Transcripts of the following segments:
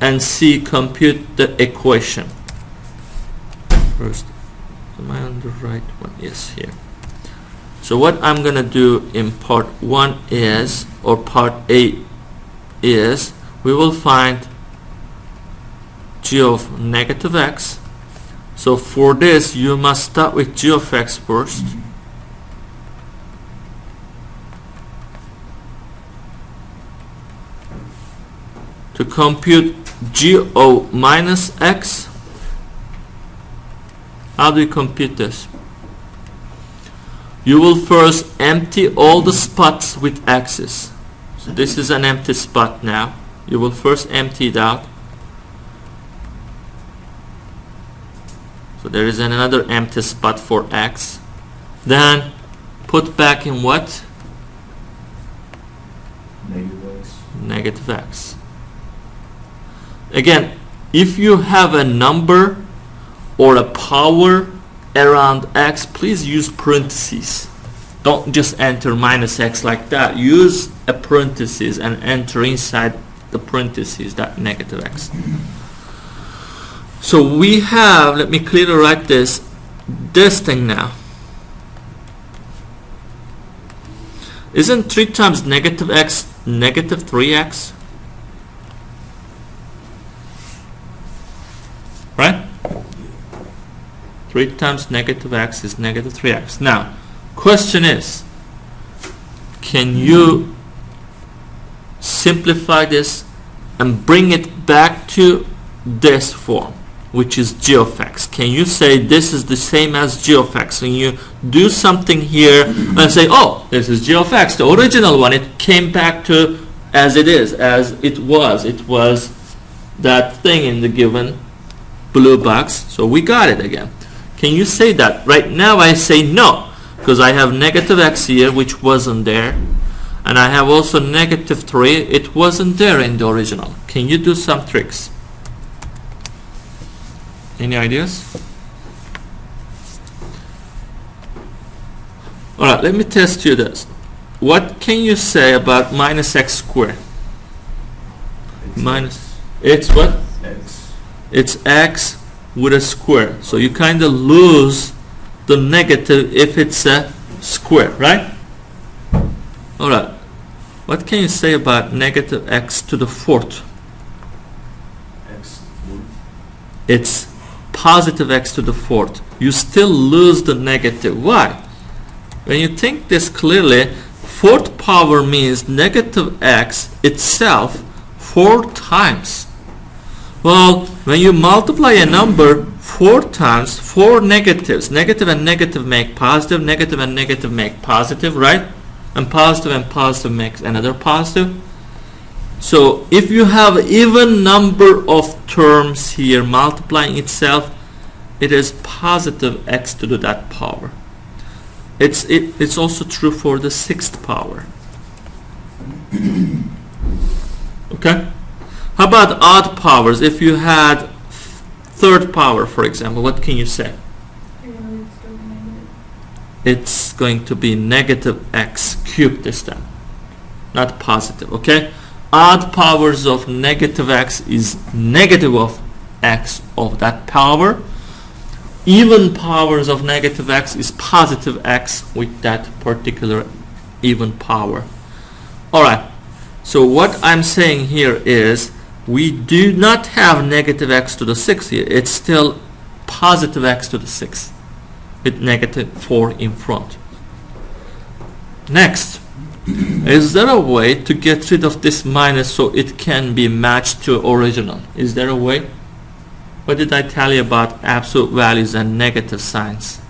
and C, compute the equation. First, am I on the right one? Yes, here. So what I'm gonna do in part 1 is, or part A is, we will find g of negative x. So for this you must start with g of x first. To compute g of minus x, how do you compute this? You will first empty all the spots with x's. So this is an empty spot now. You will first empty it out. So there is another empty spot for x. Then put back in what? Negative x. Negative x. Again, if you have a number or a power around x, please use parentheses. Don't just enter minus x like that. Use a parenthesis and enter inside the parentheses that negative x. So we have, let me clearly write this thing now. Isn't 3 times negative x negative 3x? Right? 3 times negative x is negative 3x. Now, question is, can you simplify this and bring it back to this form, which is g of x? Can you say this is the same as g of x? And you do something here and say, oh, this is g of x, the original one. It came back to as it is, as it was. It was that thing in the given blue box. So we got it again. Can you say that? Right now I say no, because I have negative x here, which wasn't there. And I have also negative 3. It wasn't there in the original. Can you do some tricks? Any ideas? Alright, let me test you this. What can you say about minus x squared? It's what? X. It's x with a square. So you kind of lose the negative if it's a square, right? Alright. What can you say about negative x to the 4th? X fourth. It's positive x to the 4th. You still lose the negative. Why? When you think this clearly, 4th power means negative x itself 4 times. Well, when you multiply a number 4 times, 4 negatives, negative and negative make positive, negative and negative make positive, right? And positive makes another positive. So if you have even number of terms here multiplying itself, it is positive x to the that power. It's also true for the 6th power. Okay? How about odd powers? If you had 3rd power, for example, what can you say? It's going to be negative x cubed this time, not positive. Okay? Odd powers of negative x is negative of x of that power. Even powers of negative x is positive x with that particular even power. Alright, so what I'm saying here is we do not have negative x to the 6 here. It's still positive x to the 6 with negative 4 in front. Next, is there a way to get rid of this minus so it can be matched to original? Is there a way? What did I tell you about absolute values and negative signs?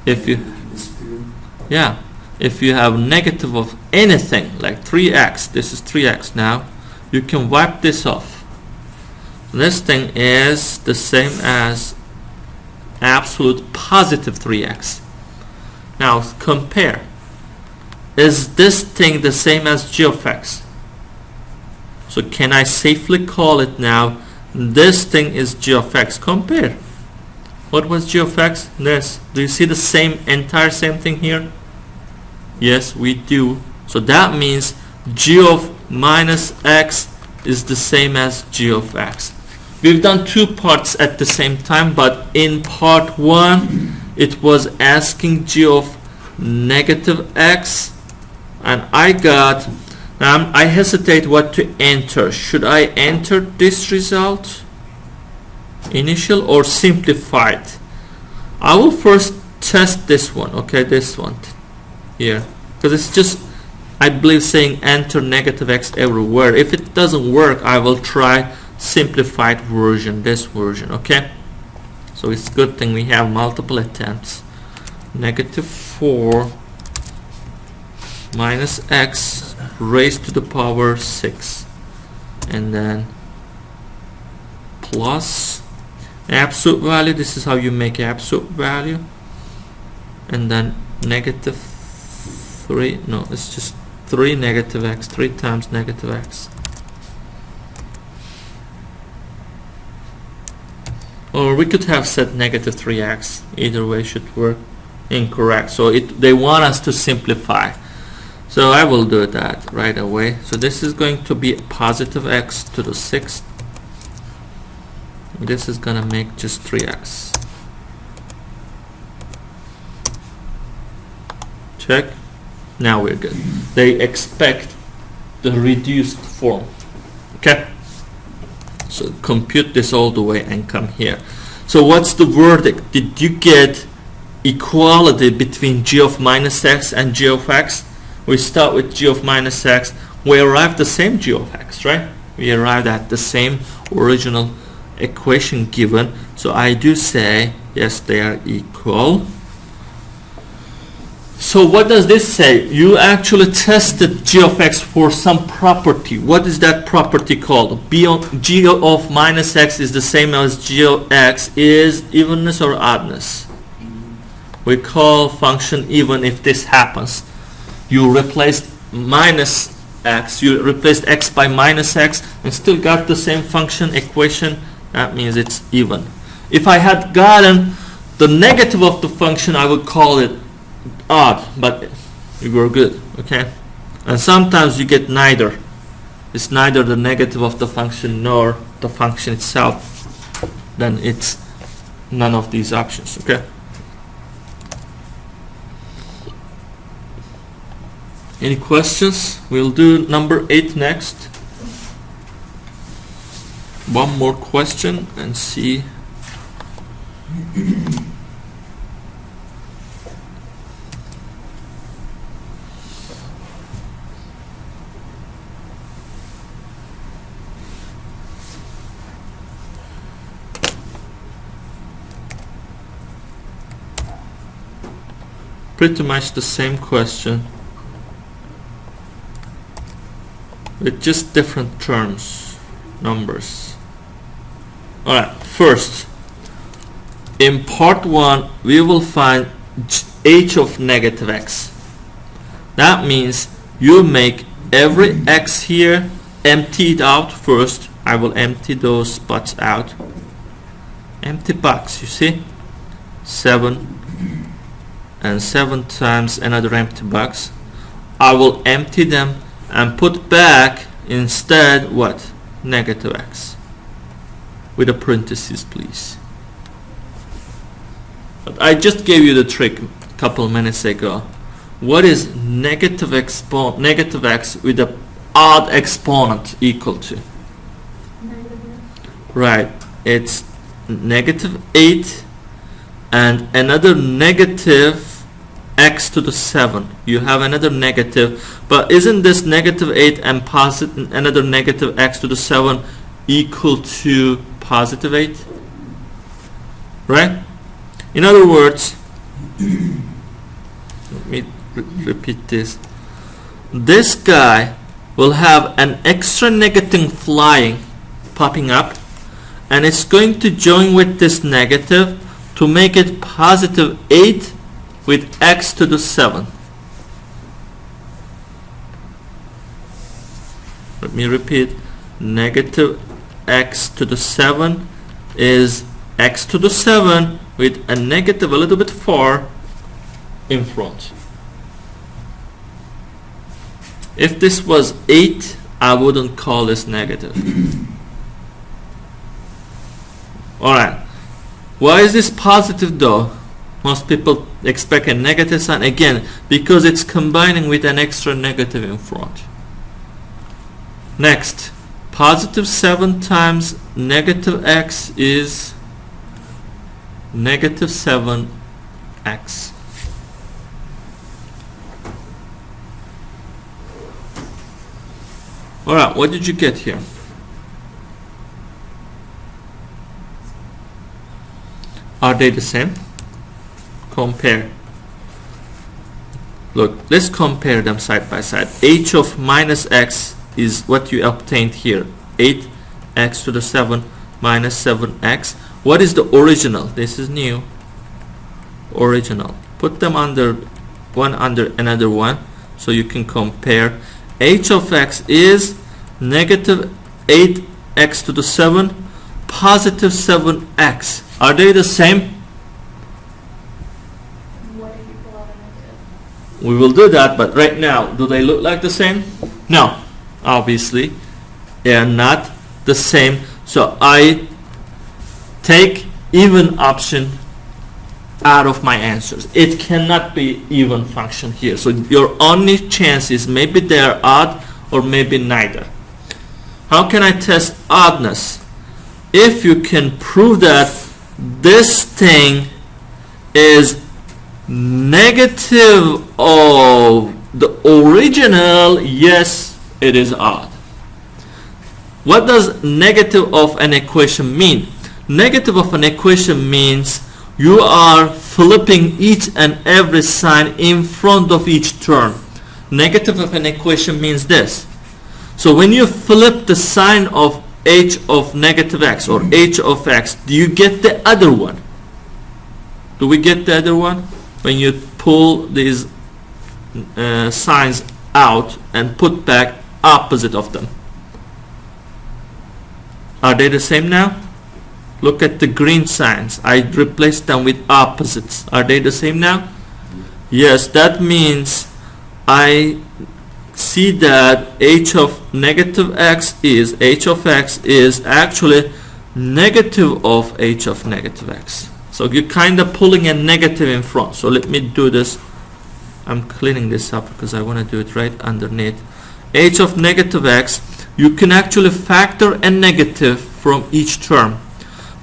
If you if you have negative of anything like 3x, this is 3x now, you can wipe this off. This thing is the same as absolute positive 3x. Now compare. Is this thing the same as g of x? So can I safely call it now this thing is g of x? Compare. What was g of x? This. Do you see the same same thing here? Yes, we do. So that means g of minus x is the same as g of x. We've done two parts at the same time, but in part 1 it was asking g of negative x, and I hesitate what to enter. Should I enter this result, initial or simplified? I will first test this one, okay, this one here, because it's just, I believe, saying enter negative x everywhere. If it doesn't work, I will try simplified version, this version, okay? So it's a good thing we have multiple attempts. Negative 4 minus x raised to the power 6, and then plus absolute value. This is how you make absolute value, and then negative 3, no, it's just 3 negative x, 3 times negative x. Or we could have said negative 3x. Either way should work. Incorrect. So they want us to simplify. So I will do that right away. So this is going to be positive x to the 6th. This is going to make just 3x. Check. Now we're good. They expect the reduced form. Okay. So compute this all the way and come here. So what's the verdict? Did you get equality between g of minus x and g of x? We start with g of minus x. We arrive the same g of x, right? We arrived at the same original equation given. So I do say yes, they are equal. So what does this say? You actually tested g of x for some property. What is that property called? G of minus x is the same as g of x is evenness or oddness. We call function even if this happens. You replaced minus x, you replaced x by minus x and still got the same function equation. That means it's even. If I had gotten the negative of the function, I would call it odd, but we were good, okay? And sometimes you get neither. It's neither the negative of the function nor the function itself. Then it's none of these options, okay? Any questions? We'll do number 8 next. One more question and see. Pretty much the same question with just different terms, numbers. Alright, first, in part 1 we will find h of negative x. That means you make every x here empty it out first. I will empty those spots out. Empty box, you see? 7 and 7 times another empty box. I will empty them and put back instead what? Negative x. With a parenthesis, please. But I just gave you the trick a couple minutes ago. What is negative x with an odd exponent equal to? Right, it's negative 8 and another negative x to the 7. You have another negative, but isn't this negative 8 and positive another negative x to the 7 equal to positive 8? Right? In other words, let me repeat this. This guy will have an extra negative flying popping up, and it's going to join with this negative to make it positive 8 with x to the 7. Let me repeat. Negative x to the 7 is x to the 7 with a negative a little bit far in front. If this was 8, I wouldn't call this negative. Alright, why is this positive though? Most people expect a negative sign, again, because it's combining with an extra negative in front. Next, positive 7 times negative x is negative 7x. Alright, what did you get here? Are they the same? Compare. Look, let's compare them side by side. H of minus x is what you obtained here. 8x to the 7 minus 7x. What is the original? This is new. Original. Put them under one under another one so you can compare. H of x is negative 8x to the 7 positive 7x. Are they the same? What if you pull out a negative? We will do that, but right now, do they look like the same? No, obviously they are not the same. So I take even option out of my answers. It cannot be even function here. So your only chance is maybe they are odd or maybe neither. How can I test oddness? If you can prove that this thing is negative of the original, yes, it is odd. What does negative of an equation mean? Negative of an equation means you are flipping each and every sign in front of each term. Negative of an equation means this. So when you flip the sign of h of negative x or h of x, do you get the other one? Do we get the other one? When you pull these signs out and put back opposite of them. Are they the same now? Look at the green signs. I replaced them with opposites. Are they the same now? Yes, that means I see that h of negative x is actually negative of h of negative x. So you're kind of pulling a negative in front. So let me do this. I'm cleaning this up because I want to do it right underneath. H of negative x, you can actually factor a negative from each term.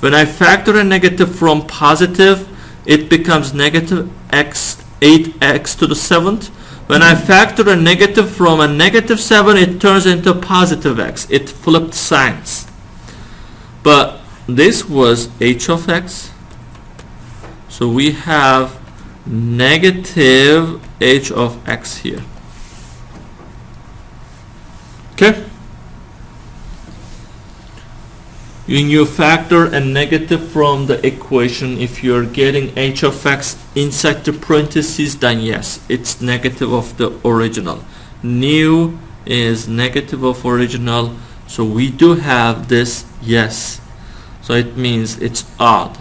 When I factor a negative from positive, it becomes negative x, 8x to the 7th. When I factor a negative from a negative 7, it turns into positive x. It flipped signs. But this was h of x. So we have negative h of x here. Okay? When you factor a negative from the equation, if you're getting h of x inside the parentheses, then yes, it's negative of the original. New is negative of original, so we do have this yes. So it means it's odd.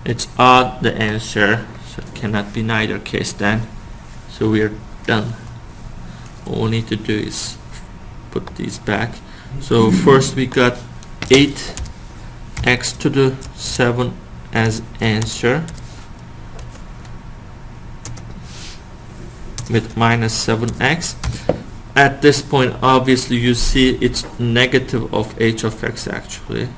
It's odd, the answer, so it cannot be neither case then. So we're done. All we need to do is put these back. So first we got 8x to the 7 as answer with minus 7x. At this point, obviously you see it's negative of h of x actually.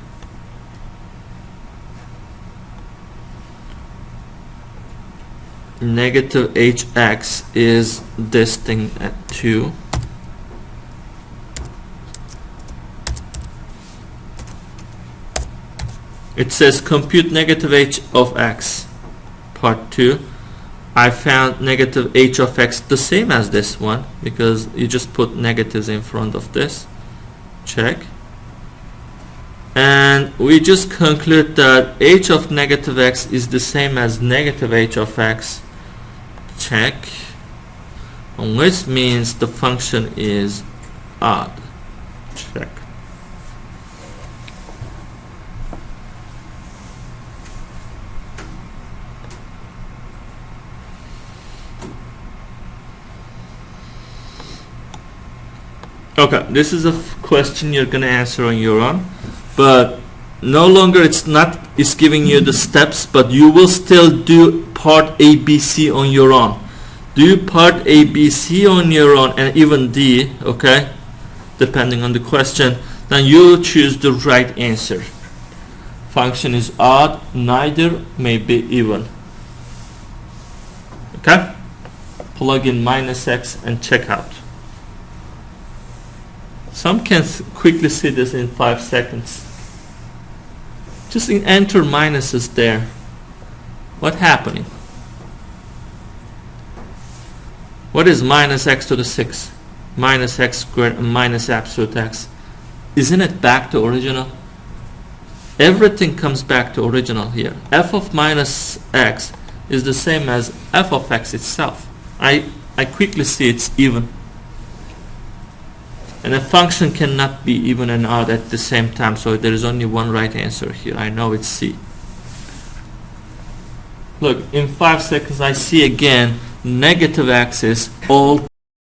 Negative hx is this thing at 2. It says compute negative h of x, part 2. I found negative h of x the same as this one because you just put negatives in front of this. Check. And we just conclude that h of negative x is the same as negative h of x. Check. Which means the function is odd. Check. Okay, this is a question you're gonna answer on your own, but no longer it's giving you the steps, but you will still do part A, B, C on your own. Do part A, B, C on your own, and even D, okay, depending on the question, then you choose the right answer. Function is odd, neither, may be even. Okay? Plug in minus x and check out. Some can quickly see this in 5 seconds. Just enter minuses there. What happening? What is minus x to the 6? Minus x squared and minus absolute x. Isn't it back to original? Everything comes back to original here. F of minus x is the same as f of x itself. I quickly see it's even. And a function cannot be even and odd at the same time, so there is only one right answer here. I know it's C. Look, in 5 seconds I see again negative x is all